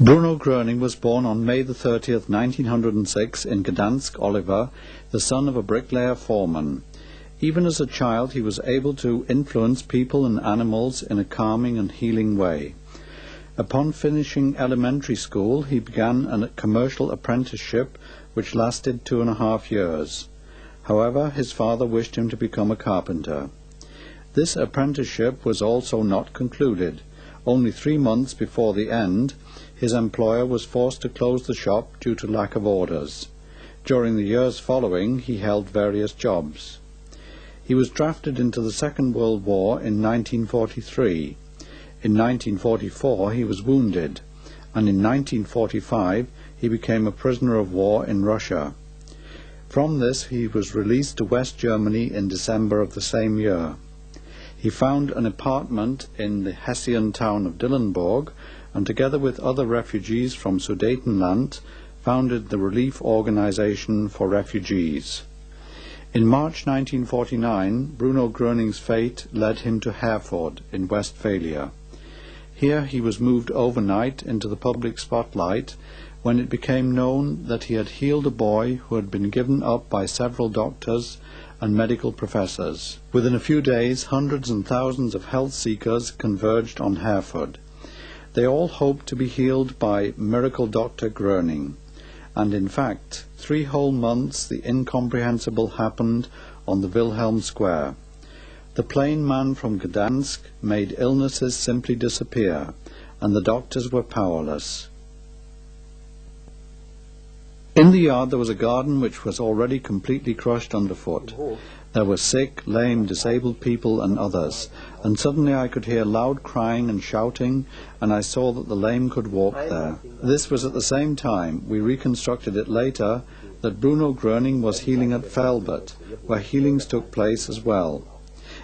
Bruno Gröning was born on May the 30th, 1906 in Dantzig, Oliver, the son of a bricklayer foreman. Even as a child he was able to influence people and animals in a calming and healing way. Upon finishing elementary school he began a commercial apprenticeship which lasted 2.5 years. However, his father wished him to become a carpenter. This apprenticeship was also not concluded. Only 3 months before the end, his employer was forced to close the shop due to lack of orders. During the years following, he held various jobs. He was drafted into the Second World War in 1943. In 1944 he was wounded, and in 1945 he became a prisoner of war in Russia. From this he was released to West Germany in December of the same year. He found an apartment in the Hessian town of Dillenburg, and together with other refugees from Sudetenland, founded the Relief Organization for Refugees. In March 1949, Bruno Gröning's fate led him to Herford in Westphalia. Here he was moved overnight into the public spotlight when it became known that he had healed a boy who had been given up by several doctors and medical professors. Within a few days, hundreds and thousands of health seekers converged on Herford. They all hoped to be healed by miracle Dr. Gröning, and in fact, 3 whole months the incomprehensible happened on the Wilhelm Square. The plain man from Gdansk made illnesses simply disappear, and the doctors were powerless. In the yard there was a garden which was already completely crushed underfoot. There were sick, lame, disabled people and others, and suddenly I could hear loud crying and shouting, and I saw that the lame could walk there. This was at the same time, we reconstructed it later, that Bruno Gröning was healing at Velbert, where healings took place as well.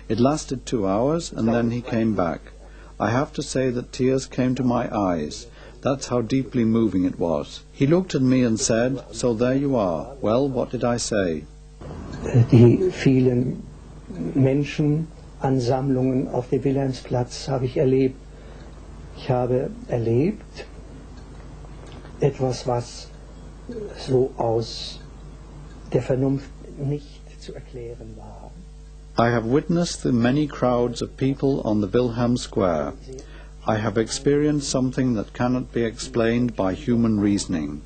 It lasted 2 hours, and then he came back. I have to say that tears came to my eyes. That's how deeply moving it was. He looked at me and said, "So there you are." Well, what did I say? Die vielen Menschenansammlungen auf dem Wilhelmsplatz habe ich erlebt. Ich habe erlebt etwas, was so aus der Vernunft nicht zu erklären war. I have witnessed the many crowds of people on the Wilhelm Square. I have experienced something that cannot be explained by human reasoning.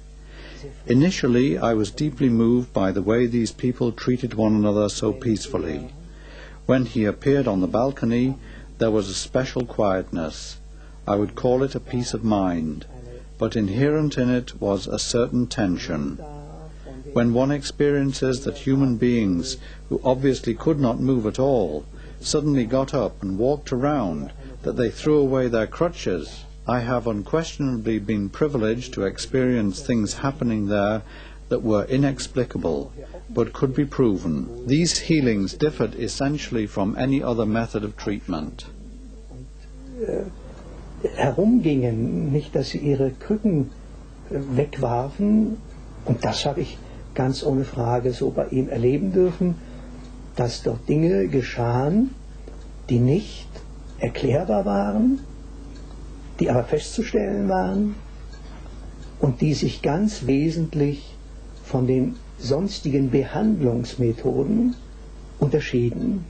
Initially, I was deeply moved by the way these people treated one another so peacefully. When he appeared on the balcony, there was a special quietness. I would call it a peace of mind, but inherent in it was a certain tension. When one experiences that human beings, who obviously could not move at all, suddenly got up and walked around, that they threw away their crutches, I have unquestionably been privileged to experience things happening there that were inexplicable, but could be proven. These healings differed essentially from any other method of treatment. Herumgingen, nicht, dass sie ihre Krücken wegwarfen, und das habe ich ganz ohne Frage so bei ihm erleben dürfen, dass dort Dinge geschahen, die nicht erklärbar waren, die aber festzustellen waren und die sich ganz wesentlich von den sonstigen Behandlungsmethoden unterschieden.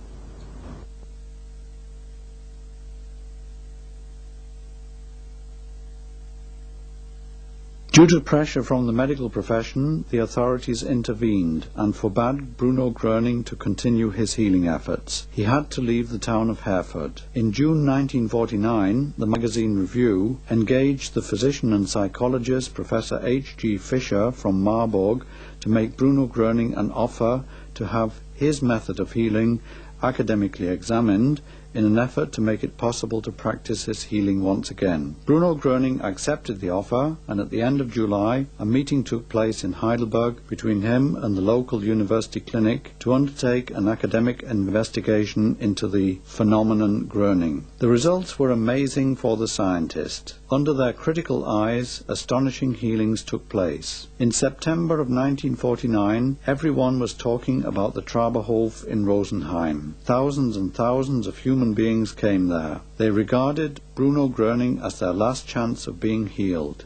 Due to pressure from the medical profession, the authorities intervened and forbade Bruno Gröning to continue his healing efforts. He had to leave the town of Herford. In June 1949, the magazine Review engaged the physician and psychologist Professor H.G. Fischer from Marburg to make Bruno Gröning an offer to have his method of healing academically examined in an effort to make it possible to practice his healing once again. Bruno Gröning accepted the offer, and at the end of July a meeting took place in Heidelberg between him and the local university clinic to undertake an academic investigation into the phenomenon Gröning. The results were amazing for the scientist. Under their critical eyes, astonishing healings took place. In September of 1949, everyone was talking about the Traberhof in Rosenheim. Thousands and thousands of human beings came there. They regarded Bruno Gröning as their last chance of being healed.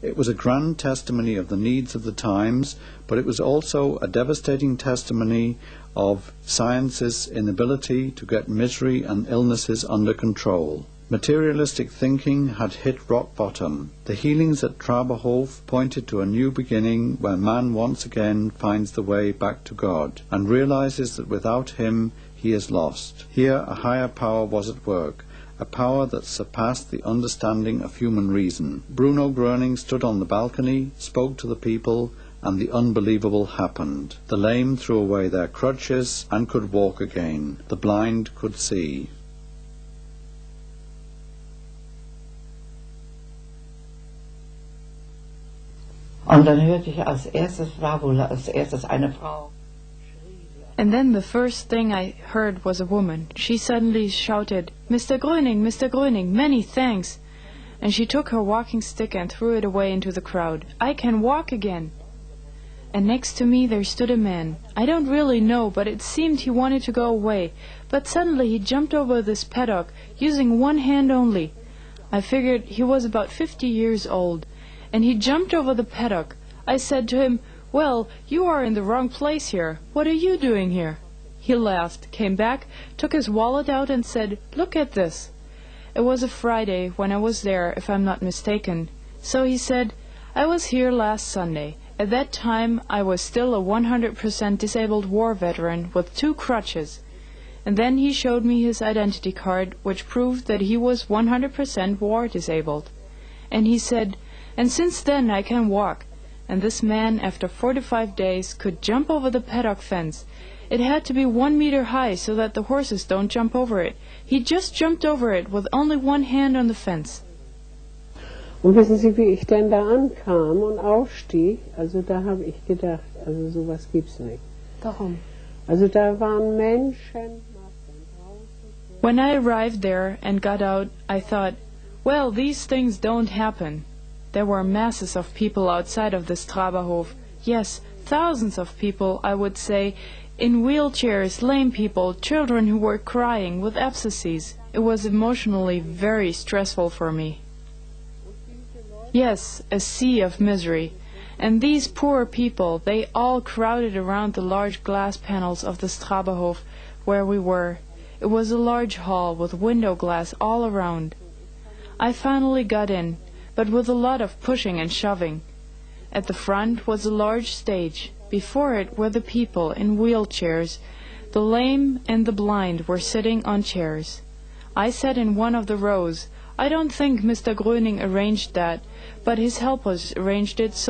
It was a grand testimony of the needs of the times, but it was also a devastating testimony of science's inability to get misery and illnesses under control. Materialistic thinking had hit rock bottom. The healings at Traberhof pointed to a new beginning where man once again finds the way back to God and realizes that without him he is lost. Here a higher power was at work, a power that surpassed the understanding of human reason. Bruno Gröning stood on the balcony, spoke to the people, and the unbelievable happened. The lame threw away their crutches and could walk again. The blind could see. Und dann hörte ich als erstes, war wohl als erstes eine Frau. And then the first thing I heard was a woman. She suddenly shouted, Mr. Gröning, many thanks. And she took her walking stick and threw it away into the crowd. I can walk again. And next to me there stood a man. I don't really know, but it seemed he wanted to go away. But suddenly he jumped over this paddock, using one hand only. I figured he was about 50 years old. And he jumped over the paddock. I said to him, Well, you are in the wrong place here. What are you doing here? He laughed, came back, took his wallet out and said, Look at this. It was a Friday when I was there, if I'm not mistaken. So he said, I was here last Sunday. At that time I was still a 100% disabled war veteran with 2 crutches. And then he showed me his identity card, which proved that he was 100% war disabled. And he said, And since then I can walk. And this man, after 45 days, could jump over the paddock fence. It had to be 1 meter high so that the horses don't jump over it. He just jumped over it with only one hand on the fence. Und wissen Sie, wie ich denn da ankam und aufstieg? Also da habe ich gedacht, also sowas gibt's nicht. Warum? Also da waren Menschen. When I arrived there and got out, I thought, well, these things don't happen. There were masses of people outside of this Traberhof. Yes, thousands of people, I would say, in wheelchairs, lame people, children who were crying with abscesses. It was emotionally very stressful for me. Yes, a sea of misery. And these poor people, they all crowded around the large glass panels of the Traberhof where we were. It was a large hall with window glass all around. I finally got in, but with a lot of pushing and shoving. At the front was a large stage. Before it were the people in wheelchairs. The lame and the blind were sitting on chairs. I sat in one of the rows. I don't think Mr. Gröning arranged that, but his helpers arranged it so